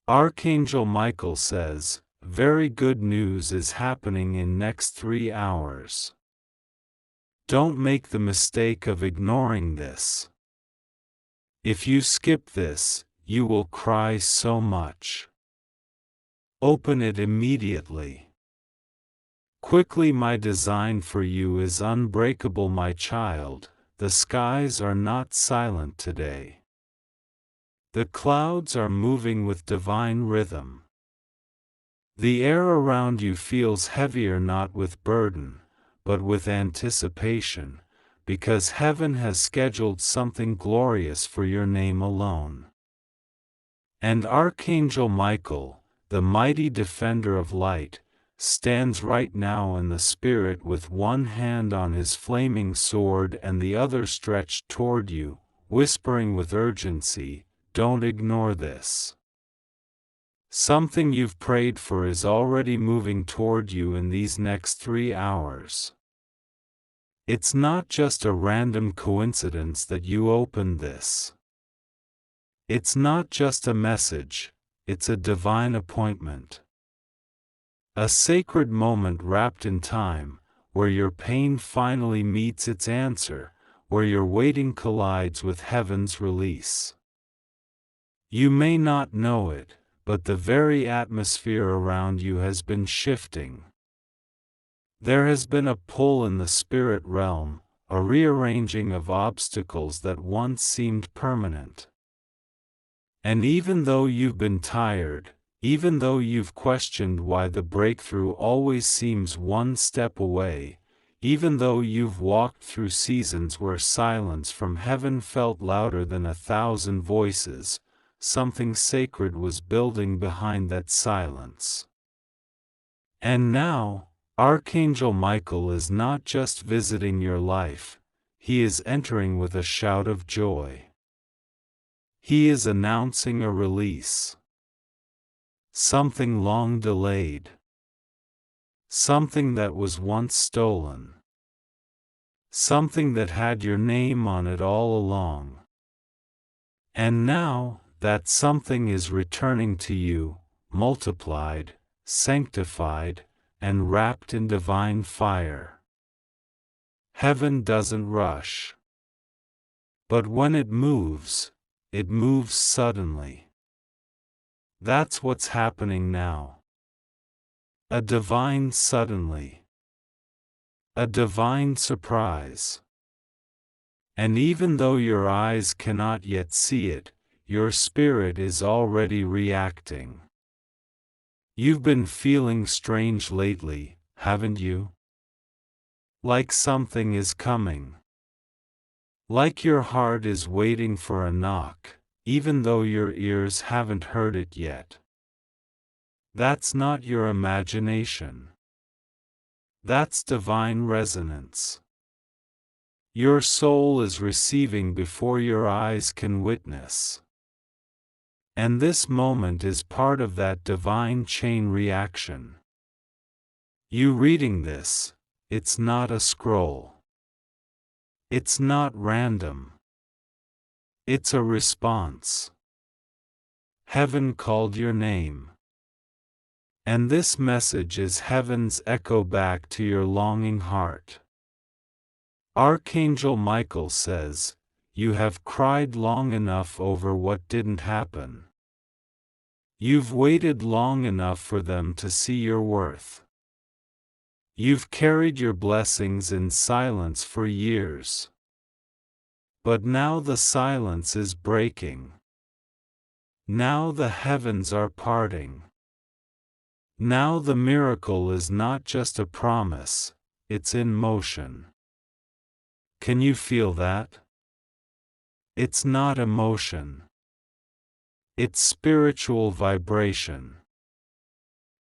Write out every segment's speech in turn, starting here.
Archangel Michael says, very good news is happening in next 3 hours. Don't make the mistake of ignoring this. If you skip this, you will cry so much. Open it immediately. Quickly, my design for you is unbreakable, my child. The skies are not silent today. The clouds are moving with divine rhythm. The air around you feels heavier, not with burden, but with anticipation, because heaven has scheduled something glorious for your name alone. And Archangel Michael, the mighty defender of light, stands right now in the spirit with one hand on his flaming sword and the other stretched toward you, whispering with urgency, don't ignore this. Something you've prayed for is already moving toward you in these next 3 hours. It's not just a random coincidence that you opened this. It's not just a message, it's a divine appointment. A sacred moment wrapped in time, where your pain finally meets its answer, where your waiting collides with heaven's release. You may not know it, but the very atmosphere around you has been shifting. There has been a pull in the spirit realm, a rearranging of obstacles that once seemed permanent. And even though you've been tired, even though you've questioned why the breakthrough always seems one step away, even though you've walked through seasons where silence from heaven felt louder than 1,000 voices, something sacred was building behind that silence. And now, Archangel Michael is not just visiting your life, he is entering with a shout of joy. He is announcing a release. Something long delayed. Something that was once stolen. Something that had your name on it all along. And now, that something is returning to you, multiplied, sanctified, and wrapped in divine fire. Heaven doesn't rush. But when it moves suddenly. That's what's happening now. A divine suddenly. A divine surprise. And even though your eyes cannot yet see it, your spirit is already reacting. You've been feeling strange lately, haven't you? Like something is coming. Like your heart is waiting for a knock, even though your ears haven't heard it yet. That's not your imagination. That's divine resonance. Your soul is receiving before your eyes can witness. And this moment is part of that divine chain reaction. You reading this, it's not a scroll. It's not random. It's a response. Heaven called your name. And this message is heaven's echo back to your longing heart. Archangel Michael says, you have cried long enough over what didn't happen. You've waited long enough for them to see your worth. You've carried your blessings in silence for years. But now the silence is breaking. Now the heavens are parting. Now the miracle is not just a promise, it's in motion. Can you feel that? It's not emotion. It's spiritual vibration.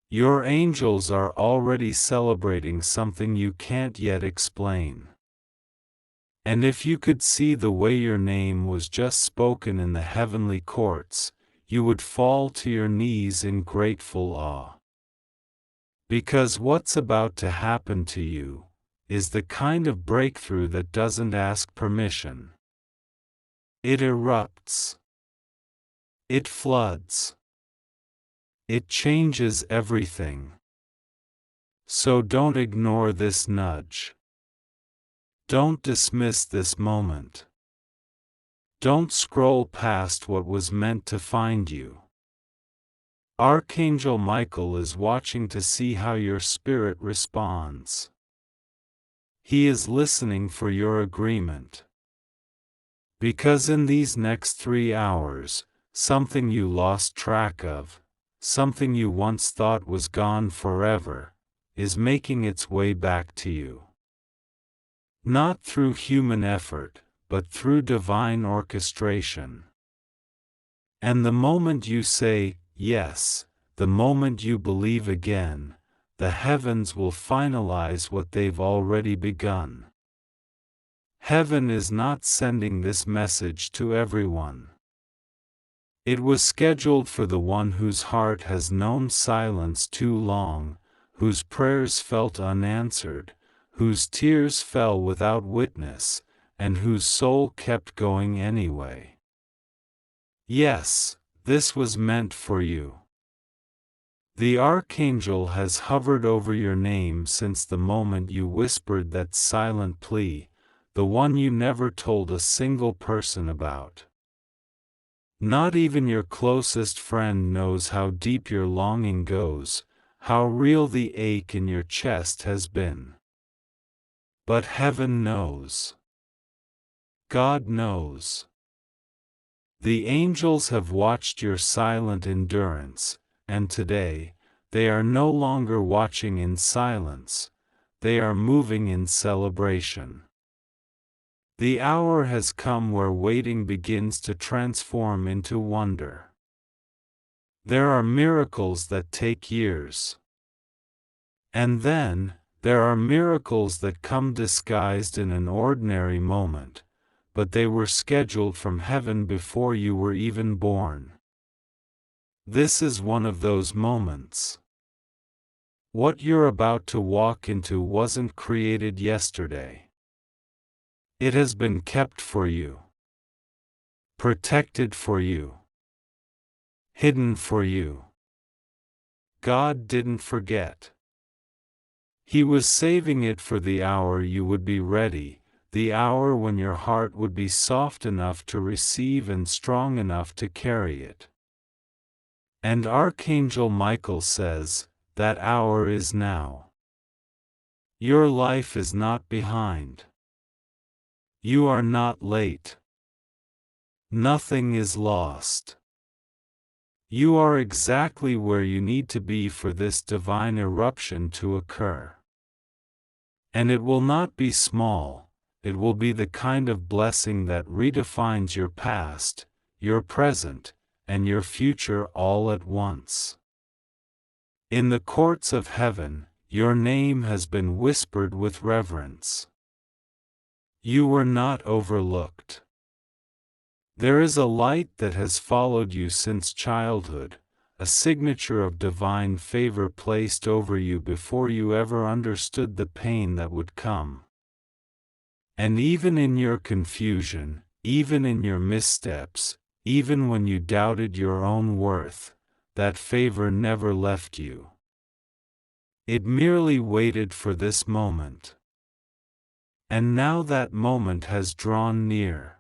Your angels are already celebrating something you can't yet explain. And if you could see the way your name was just spoken in the heavenly courts, you would fall to your knees in grateful awe. Because what's about to happen to you is the kind of breakthrough that doesn't ask permission. It erupts. It floods. It changes everything. So don't ignore this nudge. Don't dismiss this moment. Don't scroll past what was meant to find you. Archangel Michael is watching to see how your spirit responds. He is listening for your agreement. Because in these next 3 hours, something you lost track of, something you once thought was gone forever, is making its way back to you. Not through human effort, but through divine orchestration. And the moment you say, yes, the moment you believe again, the heavens will finalize what they've already begun. Heaven is not sending this message to everyone. It was scheduled for the one whose heart has known silence too long, whose prayers felt unanswered, whose tears fell without witness, and whose soul kept going anyway. Yes, this was meant for you. The Archangel has hovered over your name since the moment you whispered that silent plea, the one you never told a single person about. Not even your closest friend knows how deep your longing goes, how real the ache in your chest has been. But heaven knows. God knows. The angels have watched your silent endurance, and today, they are no longer watching in silence, they are moving in celebration. The hour has come where waiting begins to transform into wonder. There are miracles that take years. And then, there are miracles that come disguised in an ordinary moment, but they were scheduled from heaven before you were even born. This is one of those moments. What you're about to walk into wasn't created yesterday. It has been kept for you, protected for you, hidden for you. God didn't forget. He was saving it for the hour you would be ready, the hour when your heart would be soft enough to receive and strong enough to carry it. And Archangel Michael says, that hour is now. Your life is not behind. You are not late. Nothing is lost. You are exactly where you need to be for this divine eruption to occur. And it will not be small, it will be the kind of blessing that redefines your past, your present, and your future all at once. In the courts of heaven, your name has been whispered with reverence. You were not overlooked. There is a light that has followed you since childhood, a signature of divine favor placed over you before you ever understood the pain that would come. And even in your confusion, even in your missteps, even when you doubted your own worth, that favor never left you. It merely waited for this moment. And now that moment has drawn near.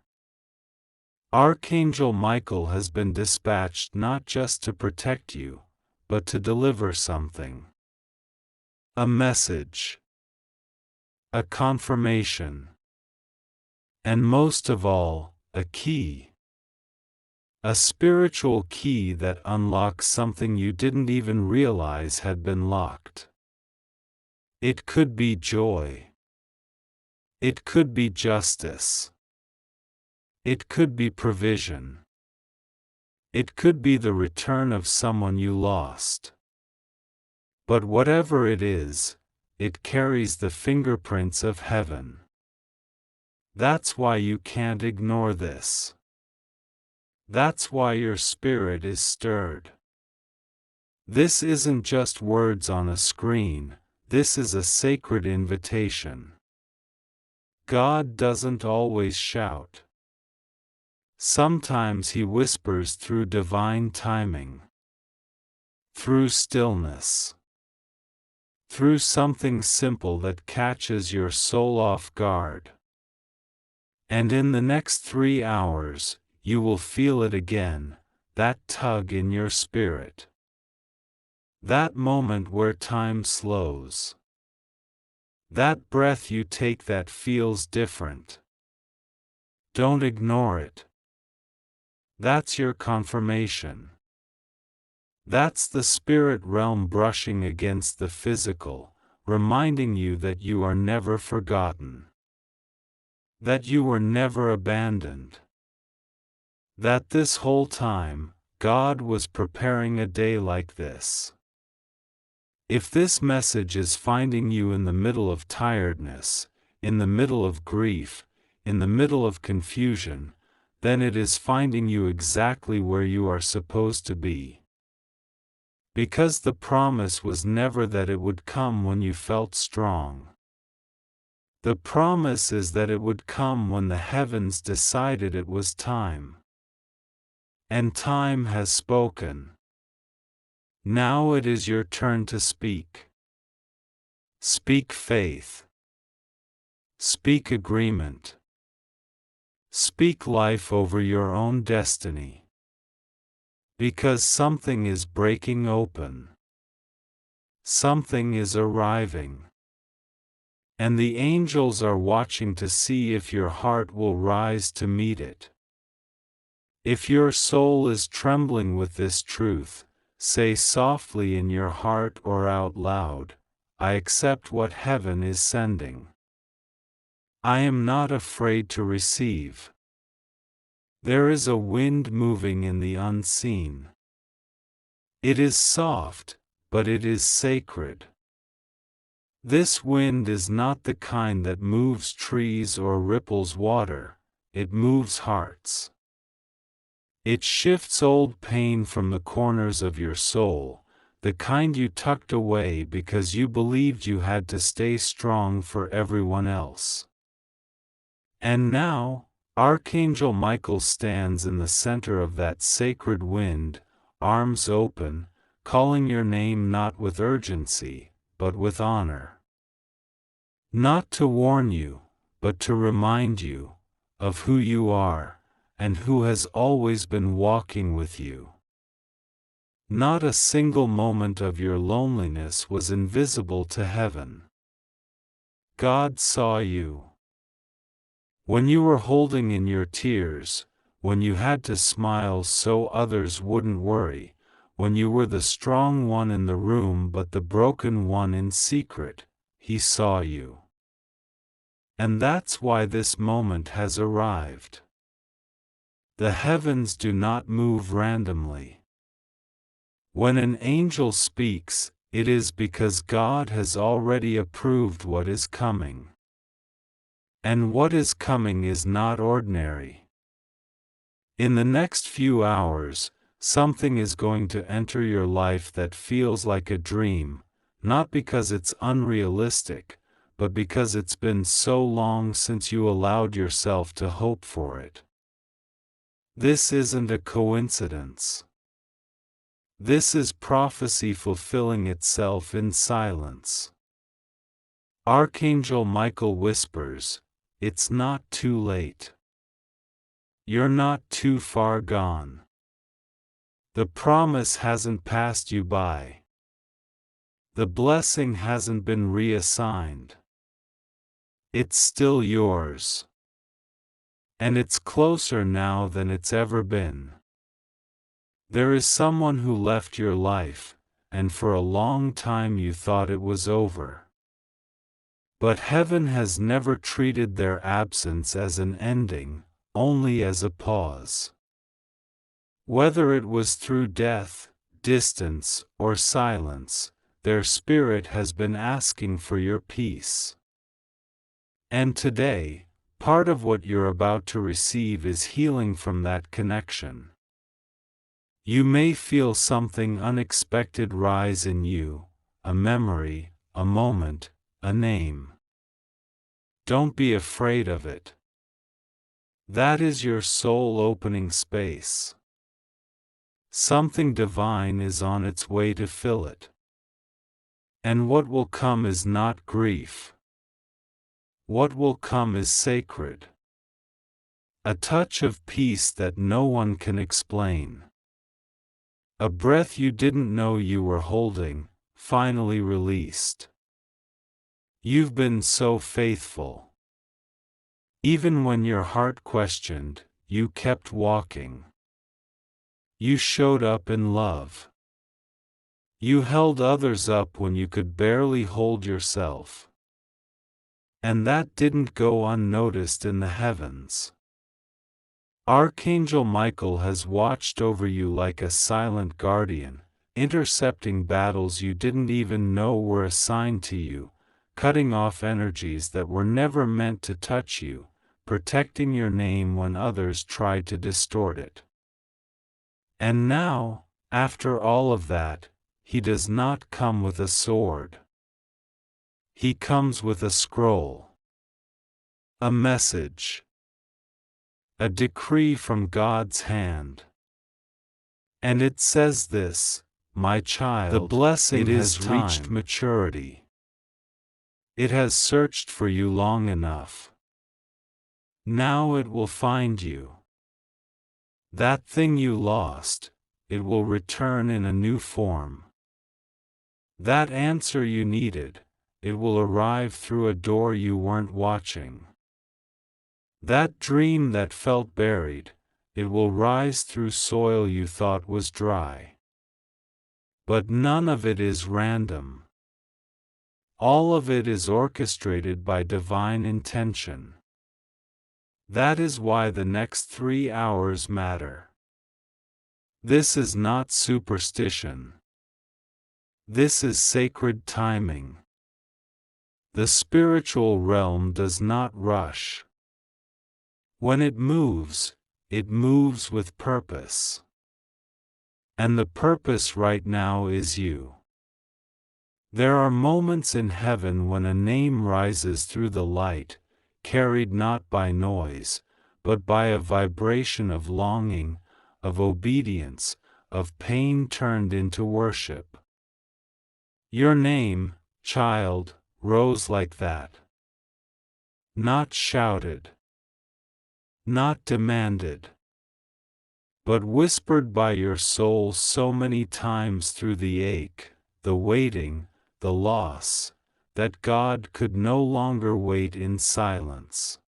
Archangel Michael has been dispatched not just to protect you, but to deliver something. A message. A confirmation. And most of all, a key. A spiritual key that unlocks something you didn't even realize had been locked. It could be joy. It could be justice. It could be provision. It could be the return of someone you lost. But whatever it is, it carries the fingerprints of heaven. That's why you can't ignore this. That's why your spirit is stirred. This isn't just words on a screen, this is a sacred invitation. God doesn't always shout. Sometimes He whispers through divine timing. through stillness, through something simple that catches your soul off guard. And in the next 3 hours, you will feel it again, that tug in your spirit. That moment where time slows. That breath you take that feels different. Don't ignore it. That's your confirmation. That's the spirit realm brushing against the physical, reminding you that you are never forgotten. That you were never abandoned. That this whole time, God was preparing a day like this. If this message is finding you in the middle of tiredness, in the middle of grief, in the middle of confusion, then it is finding you exactly where you are supposed to be. Because the promise was never that it would come when you felt strong. The promise is that it would come when the heavens decided it was time. And time has spoken. Now it is your turn to speak. Speak faith. Speak agreement. Speak life over your own destiny. Because something is breaking open. Something is arriving. And the angels are watching to see if your heart will rise to meet it. If your soul is trembling with this truth, say softly in your heart or out loud, I accept what heaven is sending. I am not afraid to receive. There is a wind moving in the unseen. It is soft, but it is sacred. This wind is not the kind that moves trees or ripples water, it moves hearts. It shifts old pain from the corners of your soul, the kind you tucked away because you believed you had to stay strong for everyone else. And now, Archangel Michael stands in the center of that sacred wind, arms open, calling your name not with urgency, but with honor. Not to warn you, but to remind you of who you are, and who has always been walking with you. Not a single moment of your loneliness was invisible to heaven. God saw you. When you were holding in your tears, when you had to smile so others wouldn't worry, when you were the strong one in the room but the broken one in secret, He saw you. And that's why this moment has arrived. The heavens do not move randomly. When an angel speaks, it is because God has already approved what is coming. And what is coming is not ordinary. In the next few hours, something is going to enter your life that feels like a dream, not because it's unrealistic, but because it's been so long since you allowed yourself to hope for it. This isn't a coincidence. This is prophecy fulfilling itself in silence. Archangel Michael whispers, it's not too late. You're not too far gone. The promise hasn't passed you by. The blessing hasn't been reassigned. It's still yours. And it's closer now than it's ever been. There is someone who left your life, and for a long time you thought it was over. But heaven has never treated their absence as an ending, only as a pause. Whether it was through death, distance, or silence, their spirit has been asking for your peace. And today, part of what you're about to receive is healing from that connection. You may feel something unexpected rise in you, a memory, a moment, a name. Don't be afraid of it. That is your soul opening space. Something divine is on its way to fill it. And what will come is not grief. What will come is sacred. A touch of peace that no one can explain. A breath you didn't know you were holding, finally released. You've been so faithful. Even when your heart questioned, you kept walking. You showed up in love. You held others up when you could barely hold yourself. And that didn't go unnoticed in the heavens. Archangel Michael has watched over you like a silent guardian, intercepting battles you didn't even know were assigned to you, cutting off energies that were never meant to touch you, protecting your name when others tried to distort it. And now, after all of that, he does not come with a sword. He comes with a scroll. A message. A decree from God's hand. And it says this, my child, the blessing has reached maturity. It has searched for you long enough. Now it will find you. That thing you lost, it will return in a new form. That answer you needed, it will arrive through a door you weren't watching. That dream that felt buried, it will rise through soil you thought was dry. But none of it is random. All of it is orchestrated by divine intention. That is why the next 3 hours matter. This is not superstition. This is sacred timing. The spiritual realm does not rush. When it moves with purpose. And the purpose right now is you. There are moments in heaven when a name rises through the light, carried not by noise, but by a vibration of longing, of obedience, of pain turned into worship. Your name, child, rose like that. Not shouted. Not demanded. But whispered by your soul so many times through the ache, the waiting, the loss, that God could no longer wait in silence.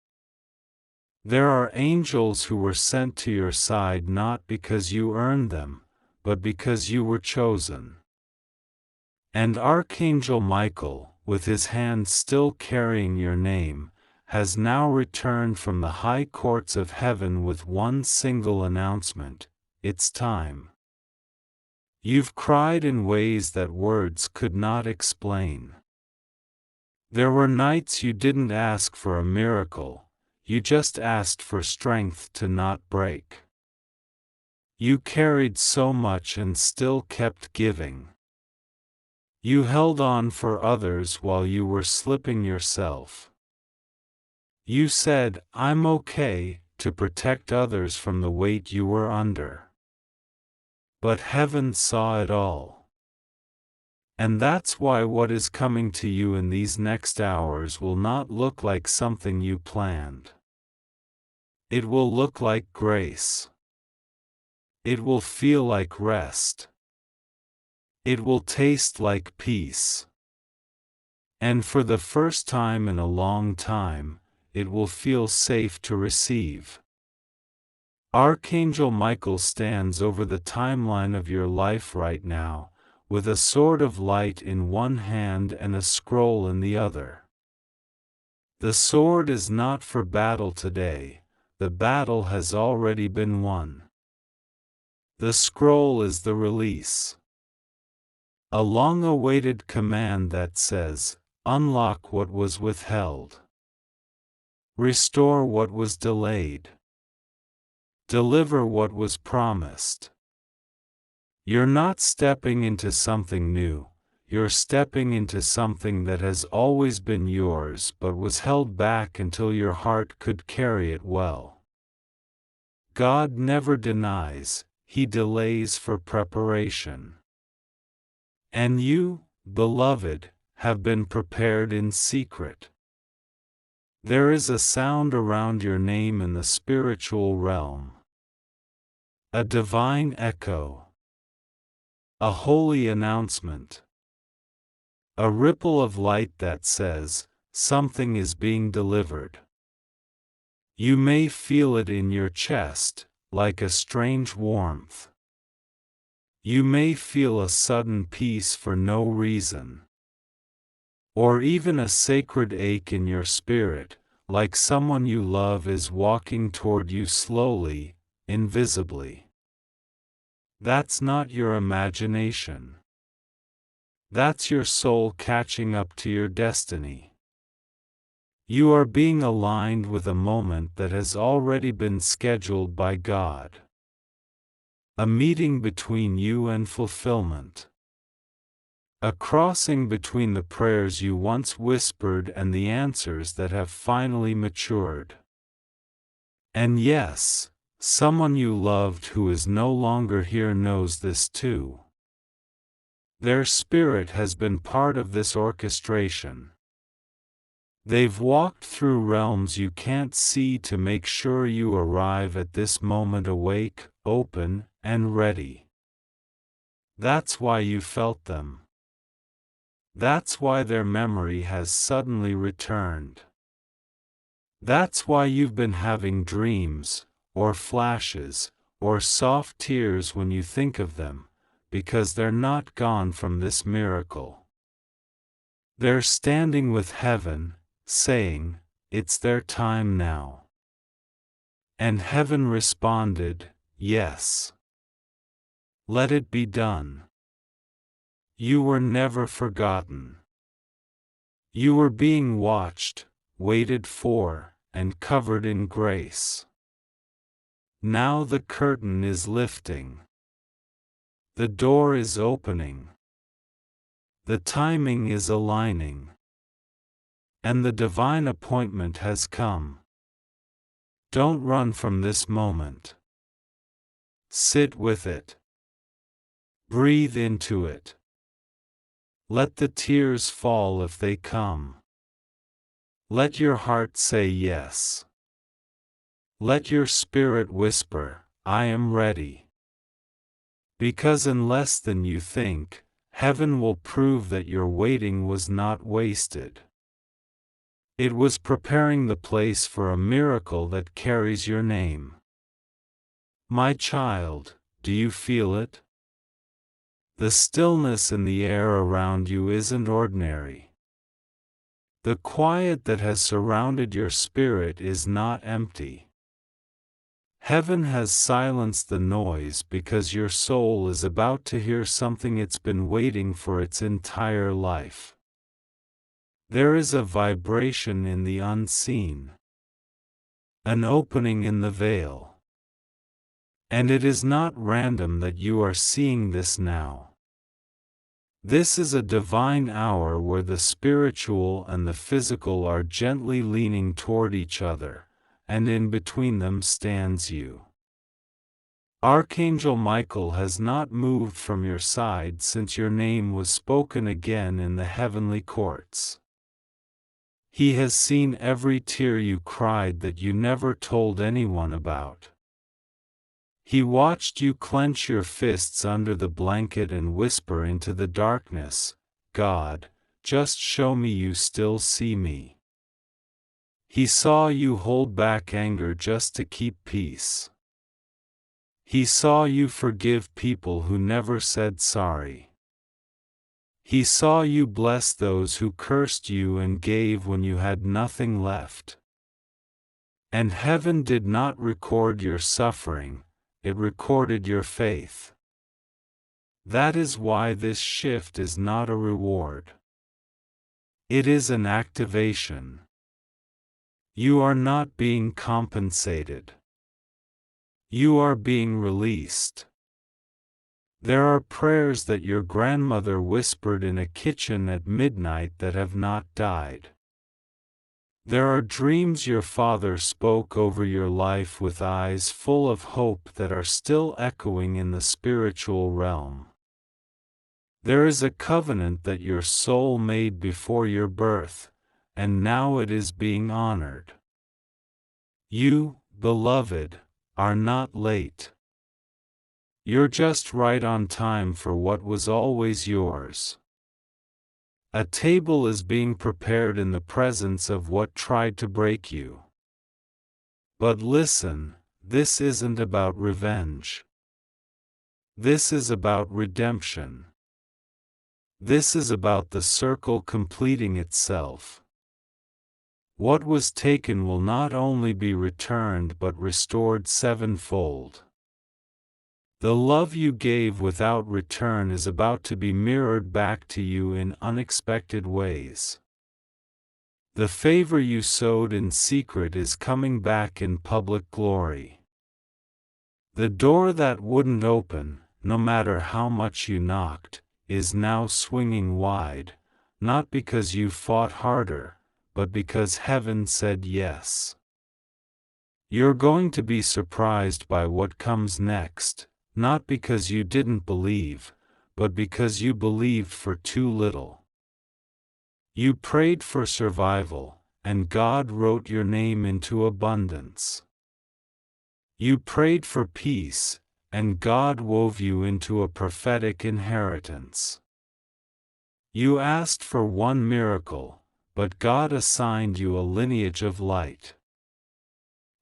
There are angels who were sent to your side not because you earned them, but because you were chosen. And Archangel Michael, with his hand still carrying your name, has now returned from the high courts of heaven with one single announcement: it's time. You've cried in ways that words could not explain. There were nights you didn't ask for a miracle, you just asked for strength to not break. You carried so much and still kept giving. You held on for others while you were slipping yourself. You said, I'm okay, to protect others from the weight you were under. But heaven saw it all. And that's why what is coming to you in these next hours will not look like something you planned. It will look like grace. It will feel like rest. It will taste like peace. And for the first time in a long time, it will feel safe to receive. Archangel Michael stands over the timeline of your life right now, with a sword of light in one hand and a scroll in the other. The sword is not for battle today, the battle has already been won. The scroll is the release. A long-awaited command that says, unlock what was withheld. Restore what was delayed. Deliver what was promised. You're not stepping into something new, you're stepping into something that has always been yours but was held back until your heart could carry it well. God never denies, He delays for preparation. And you, beloved, have been prepared in secret. There is a sound around your name in the spiritual realm. A divine echo. A holy announcement. A ripple of light that says, something is being delivered. You may feel it in your chest, like a strange warmth. You may feel a sudden peace for no reason. Or even a sacred ache in your spirit, like someone you love is walking toward you slowly, invisibly. That's not your imagination. That's your soul catching up to your destiny. You are being aligned with a moment that has already been scheduled by God. A meeting between you and fulfillment. A crossing between the prayers you once whispered and the answers that have finally matured. And yes, someone you loved who is no longer here knows this too. Their spirit has been part of this orchestration. They've walked through realms you can't see to make sure you arrive at this moment awake, open, and ready. That's why you felt them. That's why their memory has suddenly returned. That's why you've been having dreams, or flashes, or soft tears when you think of them, because they're not gone from this miracle. They're standing with heaven, saying, it's their time now. And heaven responded, yes. Let it be done. You were never forgotten. You were being watched, waited for, and covered in grace. Now the curtain is lifting. The door is opening. The timing is aligning. And the divine appointment has come. Don't run from this moment. Sit with it. Breathe into it. Let the tears fall if they come. Let your heart say yes. Let your spirit whisper, I am ready. Because in less than you think, heaven will prove that your waiting was not wasted. It was preparing the place for a miracle that carries your name. My child, do you feel it? The stillness in the air around you isn't ordinary. The quiet that has surrounded your spirit is not empty. Heaven has silenced the noise because your soul is about to hear something it's been waiting for its entire life. There is a vibration in the unseen. An opening in the veil. And it is not random that you are seeing this now. This is a divine hour where the spiritual and the physical are gently leaning toward each other, and in between them stands you. Archangel Michael has not moved from your side since your name was spoken again in the heavenly courts. He has seen every tear you cried that you never told anyone about. He watched you clench your fists under the blanket and whisper into the darkness, God, just show me you still see me. He saw you hold back anger just to keep peace. He saw you forgive people who never said sorry. He saw you bless those who cursed you and gave when you had nothing left. And heaven did not record your suffering. It recorded your faith. That is why this shift is not a reward. It is an activation. You are not being compensated. You are being released. There are prayers that your grandmother whispered in a kitchen at midnight that have not died. There are dreams your father spoke over your life with eyes full of hope that are still echoing in the spiritual realm. There is a covenant that your soul made before your birth, and now it is being honored. You, beloved, are not late. You're just right on time for what was always yours. A table is being prepared in the presence of what tried to break you. But listen, this isn't about revenge. This is about redemption. This is about the circle completing itself. What was taken will not only be returned but restored sevenfold. The love you gave without return is about to be mirrored back to you in unexpected ways. The favor you sowed in secret is coming back in public glory. The door that wouldn't open, no matter how much you knocked, is now swinging wide, not because you fought harder, but because heaven said yes. You're going to be surprised by what comes next. Not because you didn't believe, but because you believed for too little. You prayed for survival, and God wrote your name into abundance. You prayed for peace, and God wove you into a prophetic inheritance. You asked for one miracle, but God assigned you a lineage of light.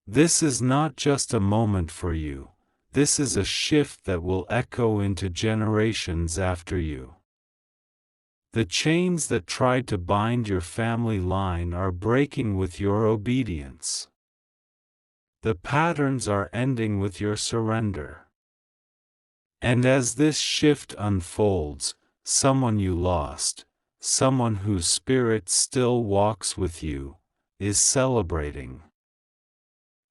This is not just a moment for you. This is a shift that will echo into generations after you. The chains that tried to bind your family line are breaking with your obedience. The patterns are ending with your surrender. And as this shift unfolds, someone you lost, someone whose spirit still walks with you, is celebrating.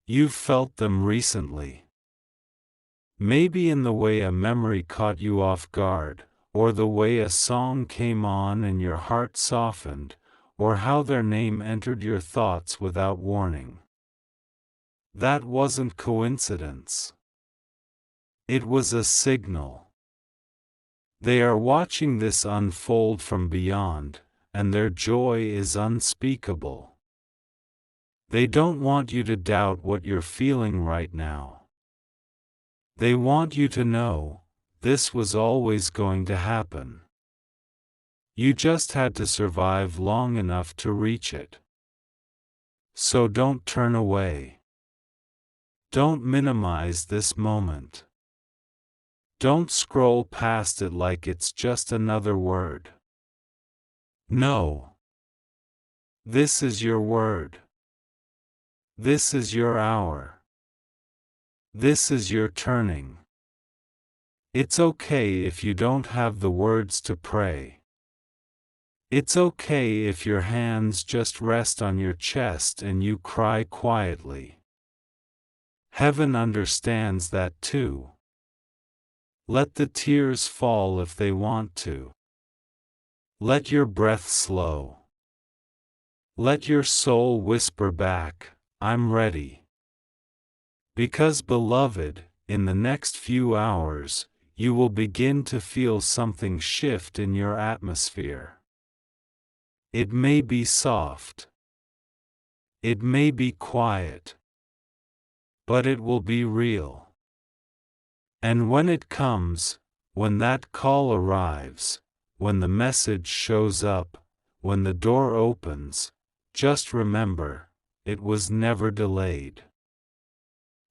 You've felt them recently. Maybe in the way a memory caught you off guard, or the way a song came on and your heart softened, or how their name entered your thoughts without warning. That wasn't coincidence. It was a signal. They are watching this unfold from beyond, and their joy is unspeakable. They don't want you to doubt what you're feeling right now. They want you to know, this was always going to happen. You just had to survive long enough to reach it. So don't turn away. Don't minimize this moment. Don't scroll past it like it's just another word. No. This is your word. This is your hour. This is your turning. It's okay if you don't have the words to pray. It's okay if your hands just rest on your chest and you cry quietly. Heaven understands that too. Let the tears fall if they want to. Let your breath slow. Let your soul whisper back, I'm ready. Because, beloved, in the next few hours, you will begin to feel something shift in your atmosphere. It may be soft. It may be quiet. But it will be real. And when it comes, when that call arrives, when the message shows up, when the door opens, just remember, it was never delayed.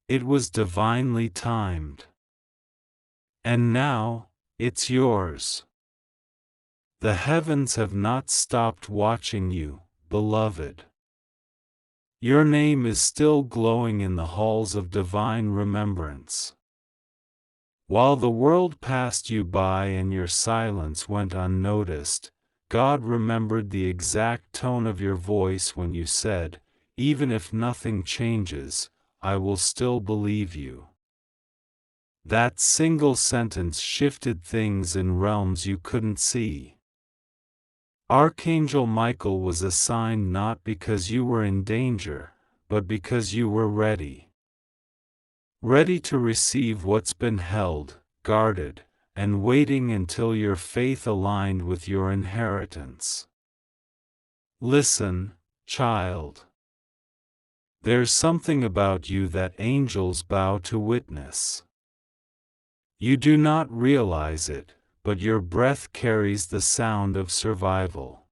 It was divinely timed. And now, it's yours. The heavens have not stopped watching you, beloved. Your name is still glowing in the halls of divine remembrance. While the world passed you by and your silence went unnoticed, God remembered the exact tone of your voice when you said, even if nothing changes, I will still believe you. That single sentence shifted things in realms you couldn't see. Archangel Michael was assigned not because you were in danger, but because you were ready. Ready to receive what's been held, guarded, and waiting until your faith aligned with your inheritance. Listen, child. There's something about you that angels bow to witness. You do not realize it, but your breath carries the sound of survival.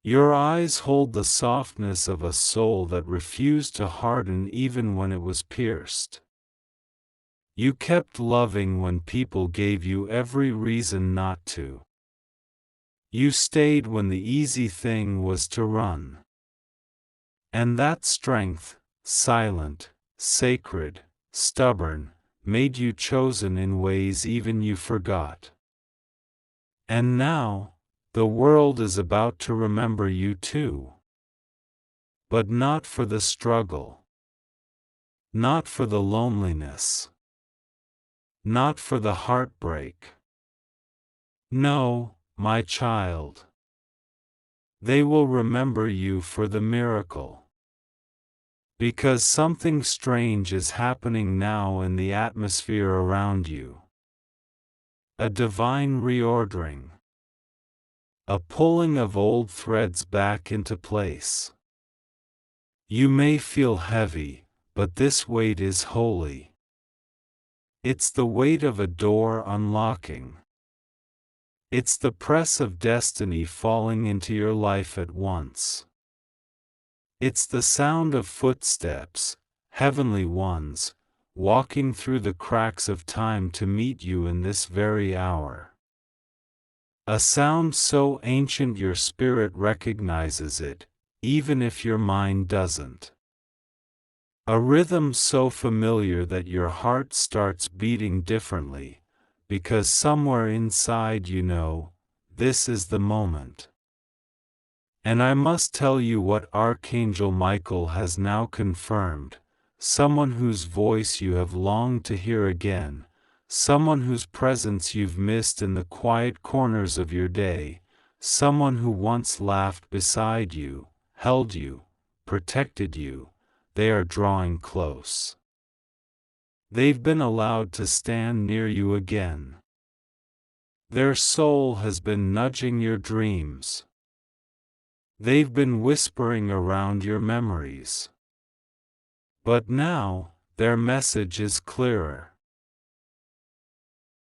Your eyes hold the softness of a soul that refused to harden even when it was pierced. You kept loving when people gave you every reason not to. You stayed when the easy thing was to run. And that strength, silent, sacred, stubborn, made you chosen in ways even you forgot. And now, the world is about to remember you too. But not for the struggle. Not for the loneliness. Not for the heartbreak. No, my child. They will remember you for the miracle. Because something strange is happening now in the atmosphere around you. A divine reordering. A pulling of old threads back into place. You may feel heavy, but this weight is holy. It's the weight of a door unlocking. It's the press of destiny falling into your life at once. It's the sound of footsteps, heavenly ones, walking through the cracks of time to meet you in this very hour. A sound so ancient your spirit recognizes it, even if your mind doesn't. A rhythm so familiar that your heart starts beating differently, because somewhere inside you know, this is the moment. And I must tell you what Archangel Michael has now confirmed, someone whose voice you have longed to hear again, someone whose presence you've missed in the quiet corners of your day, someone who once laughed beside you, held you, protected you. They are drawing close. They've been allowed to stand near you again. Their soul has been nudging your dreams. They've been whispering around your memories. But now, their message is clearer.